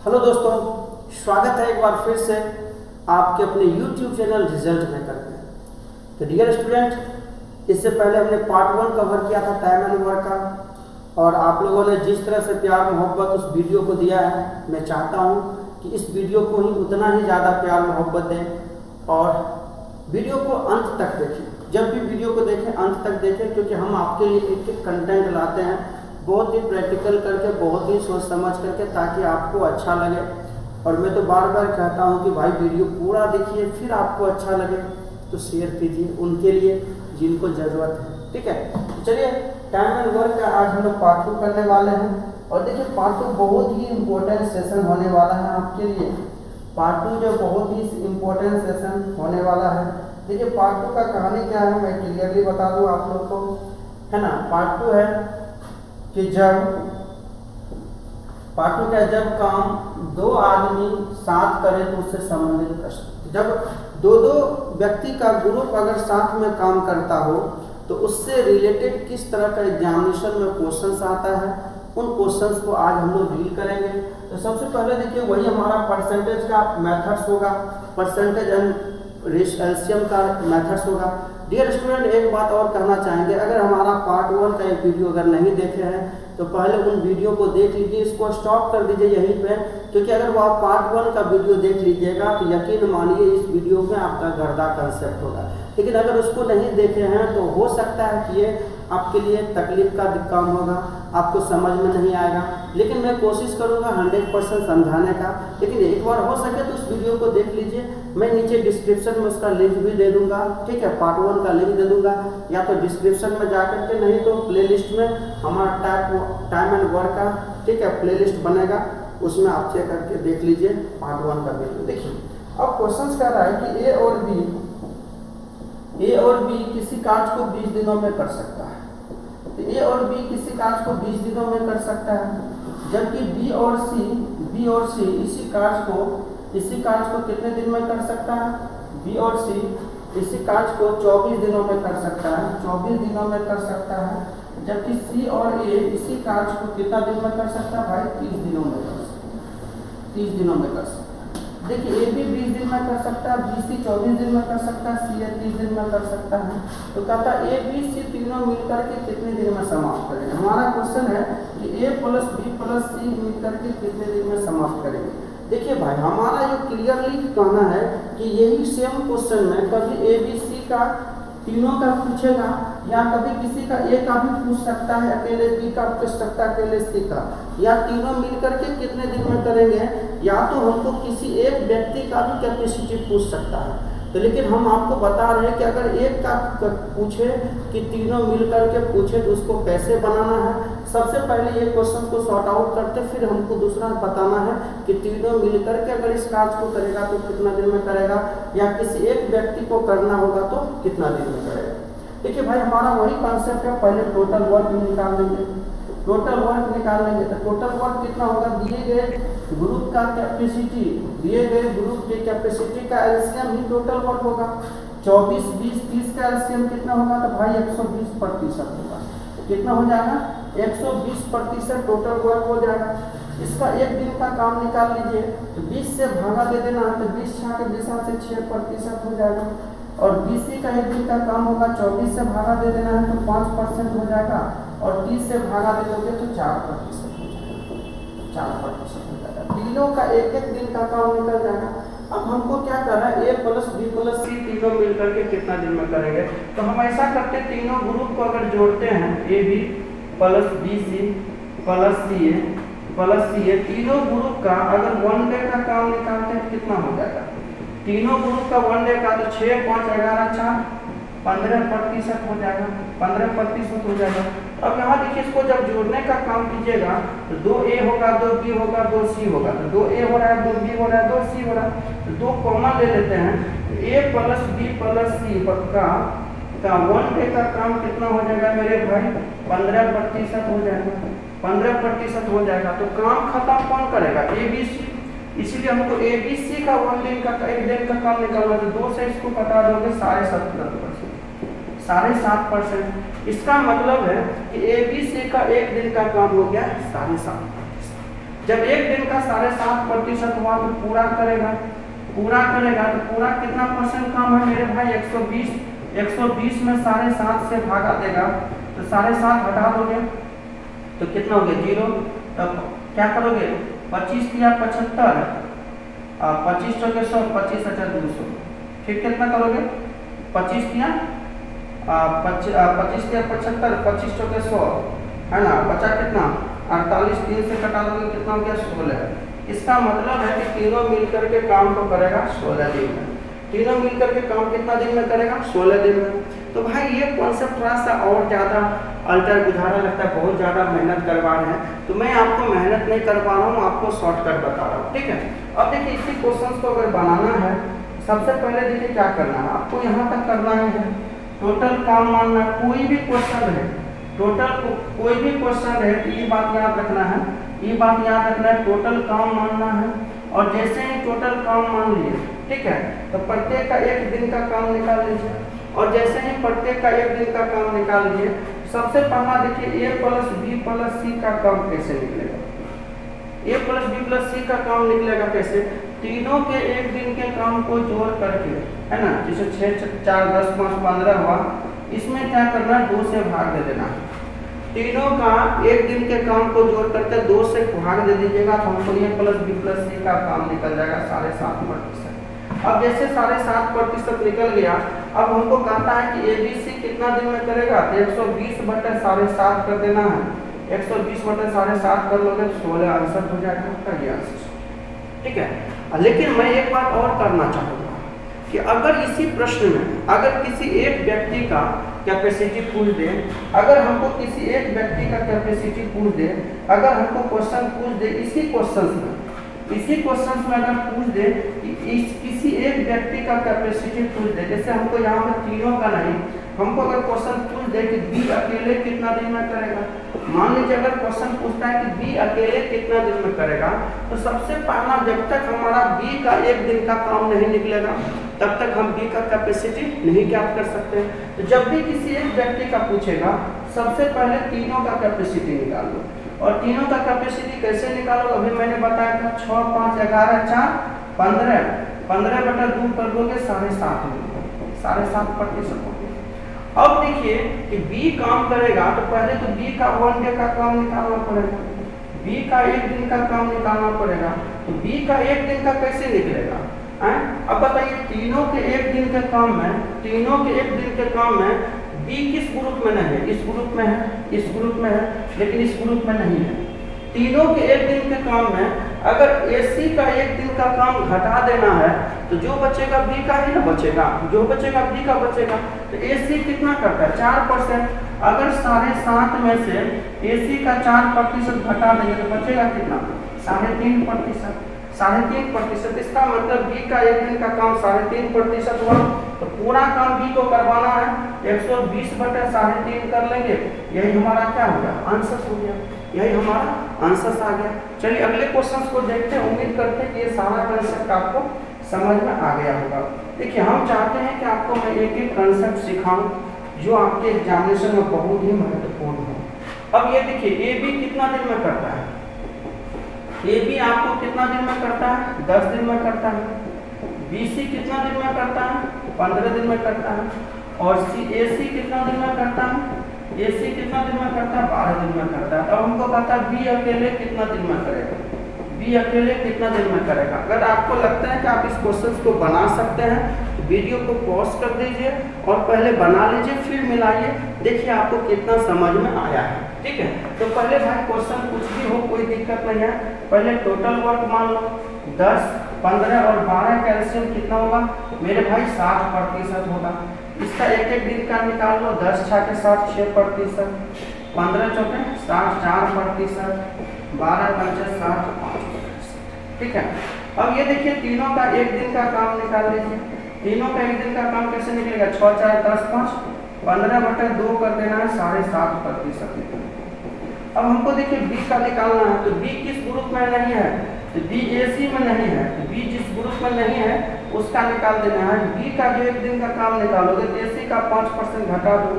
Hello दोस्तों, स्वागत है एक बार फिर से आपके अपने YouTube चैनल रिजल्ट मेकर में। तो डियर स्टूडेंट, इससे पहले हमने पार्ट 1 कवर किया था टाइम एंड वर्क का, और आप लोगों ने जिस तरह से प्यार मोहब्बत उस वीडियो को दिया है, मैं चाहता हूँ कि इस वीडियो को ही उतना ही ज़्यादा प्यार मोहब्बत दें और वीडियो को अंत तक देखें। जब भी वीडियो को देखें अंत तक देखें, क्योंकि हम आपके लिए एक एक कंटेंट लाते हैं, बहुत ही प्रैक्टिकल करके, बहुत ही सोच समझ करके, ताकि आपको अच्छा लगे। और मैं तो बार बार कहता हूँ कि भाई वीडियो पूरा देखिए, फिर आपको अच्छा लगे तो शेयर कीजिए उनके लिए जिनको ज़रूरत है। ठीक है, चलिए टाइम एंड वर्क का आज हम लोग पार्ट 2 करने वाले हैं। और देखिए पार्ट 2 बहुत ही इम्पोर्टेंट सेशन होने वाला है आपके लिए। पार्ट 2 जो बहुत ही इम्पोर्टेंट सेशन होने वाला है। देखिए पार्ट 2 का कहानी क्या है मैं क्लियरली बता दूँ आप लोग को, है ना। पार्ट 2 है कि जब काम दो आदमी साथ करें तो उससे संबंधित प्रश्न। जब दो व्यक्ति का ग्रुप अगर साथ में काम करता हो तो उससे रिलेटेड किस तरह का एग्जामिनेशन में क्वेश्चंस आता है, उन क्वेश्चंस को आज हम लोग डील करेंगे। तो सबसे पहले देखिए वही हमारा परसेंटेज का मेथड्स होगा, परसेंटेज एंड एलसीएम का मेथड्स होगा। डियर स्टूडेंट, एक बात और कहना चाहेंगे, अगर हमारा पार्ट 1 का एक वीडियो अगर नहीं देखे हैं तो पहले उन वीडियो को देख लीजिए, इसको स्टॉप कर दीजिए यहीं पे, क्योंकि अगर वो आप पार्ट 1 का वीडियो देख लीजिएगा तो यकीन मानिए इस वीडियो में आपका गर्दा कंसेप्ट होगा। लेकिन अगर उसको नहीं देखे हैं तो हो सकता है कि ये आपके लिए तकलीफ का काम होगा, आपको समझ में नहीं आएगा। लेकिन मैं कोशिश करूंगा 100% समझाने का। लेकिन एक बार हो सके तो उस वीडियो को देख लीजिए, मैं नीचे डिस्क्रिप्शन में उसका लिंक भी दे दूंगा। ठीक है, पार्ट 1 का लिंक दे दूंगा, या तो डिस्क्रिप्शन में जाकर के, नहीं तो प्लेलिस्ट में हमारा टाइम एंड वर्क का, ठीक है, प्लेलिस्ट बनेगा, उसमें आप चेक करके देख लीजिए पार्ट 1 का वीडियो। देखिए अब क्वेश्चन कह रहा है कि ए और बी किसी कार्य को 20 दिनों में कर सकता है। तो ए और बी किसी कार्य को 20 दिनों में कर सकता है, जबकि बी और सी इसी कार्य को कितने दिन में कर सकता है। बी और सी इसी कार्य को 24 दिनों में कर सकता है, 24 दिनों में कर सकता है। जबकि सी और ए इसी कार्य को कितना दिन में कर सकता है भाई, 30 दिनों में कर सकता है, 30 दिनों में कर सकता है। देखिए ए भी 20 दिन में कर सकता है, बी सी 24 दिन में कर सकता है, सी ए 30 दिन में कर सकता है। तो कहता है ए बी सी तीनों मिलकर के कितने दिन में समाप्त करेंगे। हमारा क्वेश्चन है कि ए प्लस बी प्लस सी मिलकर के कितने दिन में समाप्त करेंगे। देखिए भाई हमारा जो क्लियरली कहना है कि यही सेम क्वेश्चन में कभी ए बी सी का तीनों का पूछेगा, या कभी किसी का ए का भी पूछ सकता है, अकेले बी का पूछ सकता है, अकेले सी का, या तीनों मिलकर के कितने दिन में करेंगे, या तो हमको किसी एक व्यक्ति का भी कैपेसिटी पूछ सकता है। तो लेकिन हम आपको बता रहे हैं कि अगर एक का पूछे कि तीनों मिलकर के पूछे तो उसको कैसे बनाना है। सबसे पहले ये क्वेश्चन को सॉर्ट आउट करते, फिर हमको दूसरा बताना है कि तीनों मिलकर के अगर इस कार्य को करेगा तो कितना दिन में करेगा, या किसी एक व्यक्ति को करना होगा तो कितना दिन में करेगा। देखिए भाई हमारा वही कॉन्सेप्ट है, पहले टोटल वर्क निकाल देंगे। टोटल वर्क निकाल लेंगे तो टोटल वर्क कितना होगा, दिए गए ग्रुप का कैपेसिटी, दिए गए ग्रुप के कैपेसिटी का एलसीएम ही टोटल वर्क होगा। 24, 20, 30 का एलसीएम कितना होगा, तो भाई 120% होगा। कितना हो जाएगा, 120% टोटल वर्क हो जाएगा। इसका एक दिन का काम निकाल लीजिए तो 20 से भागा दे देना है, तो 20 के दिशा से 6% हो जाएगा। और बीसी का एक दिन का काम होगा, 24 से भागा दे देना है तो 5% हो जाएगा, और 30 से भागा दे दोगे तो 4% हो जाएगा, 4% हो जाएगा। तीनों का एक एक दिन का काम निकल जाएगा। अब हमको क्या करना है, ए प्लस बी प्लस सी तीनों मिलकर के कितना दिन में करेंगे। तो हम ऐसा करते हैं, तीनों ग्रुप को अगर जोड़ते हैं, A B plus B C plus C A, तीनों ग्रुप का अगर 1 डे का काम निकालते हैं कितना हो जाएगा। तीनों ग्रुप का 1 डे का तो 6, 5, 11, 4, 15% हो जाएगा, 15% हो जाएगा। अब यहाँ देखिए इसको जब जोड़ने का काम कीजिएगा तो 2a होगा, 2b होगा, 2c होगा। तो 2a हो रहा है, 2b हो रहा है, 2c हो रहा है, तो 2 कॉमन ले लेते हैं। तो a plus b plus c का 1 डे का काम कितना हो जाएगा मेरे भाई, 15% हो जाएगा, 15% हो जाएगा। तो काम खत्म कौन करेगा, ए बी सी। इसीलिए हमको ए बी सी का 1 दिन का एक दिन का काम निकालना, तो 2 से इसको कटा दोगे 7.5%, 7.5%। इसका मतलब है कि ए बी सी का एक दिन का काम हो गया 7.5%। जब एक दिन का 7.5% हुआ तो पूरा करेगा तो पूरा कितना परसेंट काम है मेरे भाई 120 में 7.5 से भागा देगा तो 7.5 हटा दोगे तो कितना हो गया 0। तब क्या करोगे 25 या 75 25 चौके 100 25,200 फिर कितना करोगे 25 या 75 25 चौके 100 है ना, बचा कितना 48 3 से कटा दोगे कितना हो गया 16। इसका मतलब है कि तीनों मिलकर के काम को करेगा 16 दिन में। तीनों मिलकर के काम कितना दिन में करेगा 16 दिन में। तो भाई ये कॉन्सेप्ट थोड़ा सा और ज़्यादा अल्टर बुझाना लगता है, बहुत ज़्यादा मेहनत करवा रहे हैं, तो मैं आपको मेहनत नहीं करवा रहा हूँ, आपको शॉर्टकट बता रहा हूँ, ठीक है। अब देखिए इसी क्वेश्चन को अगर बनाना है सबसे पहले देखिए क्या करना है आपको, यहाँ तक करना ही है टोटल काम मानना। कोई भी क्वेश्चन है कोई भी क्वेश्चन है तो ये बात याद रखना है, टोटल काम मानना है। और जैसे ही टोटल काम मान लिए ठीक है तो प्रत्येक का एक दिन का काम निकाल लीजिए। और जैसे ही प्रत्येक का एक दिन का काम निकाल लिए सबसे पहला देखिए a + b + c का काम कैसे निकलेगा। a + b + c का काम निकलेगा कैसे, तीनों के एक दिन के काम को जोड़ करके है ना, जैसे 6 4 10 5 15 हुआ, इसमें क्या करना है 2 से भाग दे देना। तीनों का एक दिन के काम को जोड़ करके 2 से भाग दे दीजिएगा तो हमको a + b + c का काम निकल जाएगा 7.5%। अब जैसे 7.5% निकल गया, अब हमको कहता है कि ABC कितना दिन में करेगा तो 120/7.5 कर देना है। 120/7.5 कर लोगे 16 आंसर हो जाएगा आपका ये आंसर, ठीक है। लेकिन मैं एक बात और करना चाहूँगा कि अगर इसी प्रश्न में अगर किसी एक व्यक्ति का कैपेसिटी पूछ दे, अगर हमको किसी एक व्यक्ति का कैपेसिटी पूछ दे, अगर हमको क्वेश्चन पूछ दे इसी क्वेश्चन में अगर पूछ दे कि किसी एक व्यक्ति का कैपेसिटी पूछ दे, जैसे हमको यहाँ पर तीनों का नहीं, हमको अगर क्वेश्चन पूछ दे कि बी अकेले कितना दिन में करेगा, मान लीजिए अगर क्वेश्चन पूछता है कि बी अकेले कितना दिन में करेगा, तो सबसे पहला जब तक हमारा बी का एक दिन का काम नहीं निकलेगा तब तक हम बी का कैपेसिटी नहीं ज्ञात कर सकते। तो जब भी किसी एक व्यक्ति का पूछेगा सबसे पहले तीनों का कैपेसिटी निकाल लो। और तीनों का कैपेसिटी कैसे निकालो, अभी मैंने बताया था 6 5 11 4 15 15/2 कर दोगे 7.5% हो गया। अब देखिए कि बी काम करेगा तो पहले तो बी का 1 डे का काम निकालना पड़ेगा, बी का एक दिन का काम निकालना पड़ेगा। तो बी का एक दिन का कैसे निकलेगा, अब बताइए तीनों के एक दिन के काम में बी किस ग्रुप में नहीं है, इस ग्रुप में है, लेकिन इस ग्रुप में नहीं है। तीनों के एक दिन के काम में अगर AC का एक दिन का काम घटा देना है तो जो बचेगा बी का ही ना बचेगा, जो बचेगा बी का बचेगा। तो AC कितना करता है 4%, अगर 7.5 में से AC का 4% घटा देंगे तो बचेगा कितना 3.5%। 3.5%, इसका मतलब बी का एक दिन का काम 3.5% हुआ। तो पूरा काम बी को करवाना है 120/3.5 कर लेंगे, यही हमारा क्या हो गया आंसर हो गया, यही हमारा आंसर आ गया। चलिए अगले क्वेश्चन को देखते हैं, उम्मीद करते हैं कि ये सारा कंसेप्ट आपको समझ में आ गया होगा। देखिए हम चाहते हैं कि आपको मैं एक कंसेप्ट सिखाऊं जो आपके एग्जामिनेशन में बहुत ही महत्वपूर्ण हो। अब ये देखिए ए बी कितना दिन में करता है, ए बी आपको कितना दिन में करता है 10 दिन में करता है। BC कितना दिन में करता है 15 दिन में करता है। और AC कितना दिन में करता है, AC कितना दिन में करता है 12 दिन में करता है। अब हमको कहता है बी अकेले कितना दिन में करेगा, बी अकेले कितना दिन में करेगा। अगर आपको लगता है कि आप इस क्वेश्चन को बना सकते हैं तो वीडियो को पॉज कर दीजिए और पहले बना लीजिए, फिर मिलाइए, देखिए आपको कितना समझ में आया है, ठीक है। तो पहले भाई क्वेश्चन कुछ भी हो कोई दिक्कत नहीं है, पहले टोटल वर्क मान लो 10 15 और 12 का एलसीएम कितना होगा मेरे भाई 60% होगा। इसका एक दिन का निकाल लो, 10 6 के 60 6%, 15 चौके 60 4%, 12 5 60 5%, ठीक है। अब ये देखिए तीनों का एक दिन का काम निकाल लीजिए। तीनों का एक दिन का काम कैसे निकलेगा 6 4 10 5 15/2 कर देना है 7.5% निकलेगा। अब हमको देखिए बी का निकालना है, तो बी किस ग्रुप में नहीं है, तो बी AC में नहीं है, तो बी जिस ग्रुप में नहीं है उसका निकाल देना है। बी का जो एक दिन का काम निकालोगे तो AC का 5% घटा दो,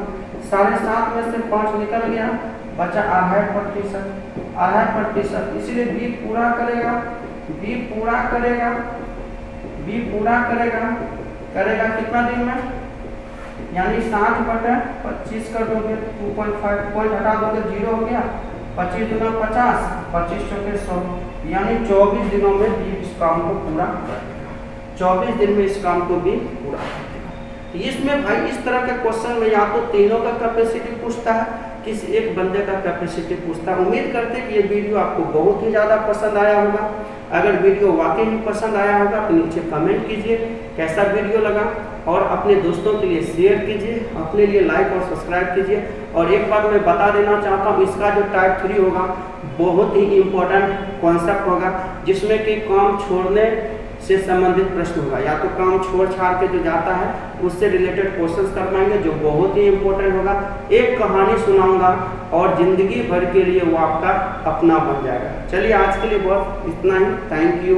7.5 में से 5 निकल गया, बचा 2.5%। 2.5%, इसलिए बी पूरा करेगा, बी पूरा करेगा, बी पूरा करेगा, करेगा कितना दिन में, यानी 60/25 कर दोगे, 2.5 पॉइंट हटा दोगे, 0 हो गया, 25 दूना 50, 25 चौके 100, यानी 24 दिनों में भी इस काम को पूरा कर देगा, 24 दिन में इस काम को भी पूरा कर देगा। इसमें भाई इस तरह के क्वेश्चन में या तो तीनों का कैपेसिटी पूछता है, किसी एक बंदे का कैपेसिटी पूछता है। उम्मीद करते हैं कि ये वीडियो आपको बहुत ही ज़्यादा पसंद आया होगा। अगर वीडियो वाकई में पसंद आया होगा तो नीचे कमेंट कीजिए कैसा वीडियो लगा, और अपने दोस्तों के लिए शेयर कीजिए, अपने लिए लाइक और सब्सक्राइब कीजिए। और एक बात मैं बता देना चाहता हूँ, इसका जो टाइप 3 होगा बहुत ही इम्पोर्टेंट कॉन्सेप्ट होगा, जिसमें कि काम छोड़ने से संबंधित प्रश्न होगा, या तो काम छोड़ छाड़ के जो जाता है उससे रिलेटेड क्वेश्चंस कर पाएंगे, जो बहुत ही इम्पोर्टेंट होगा। एक कहानी सुनाऊंगा और ज़िंदगी भर के लिए वो आपका अपना बन जाएगा। चलिए आज के लिए बस इतना ही, थैंक यू।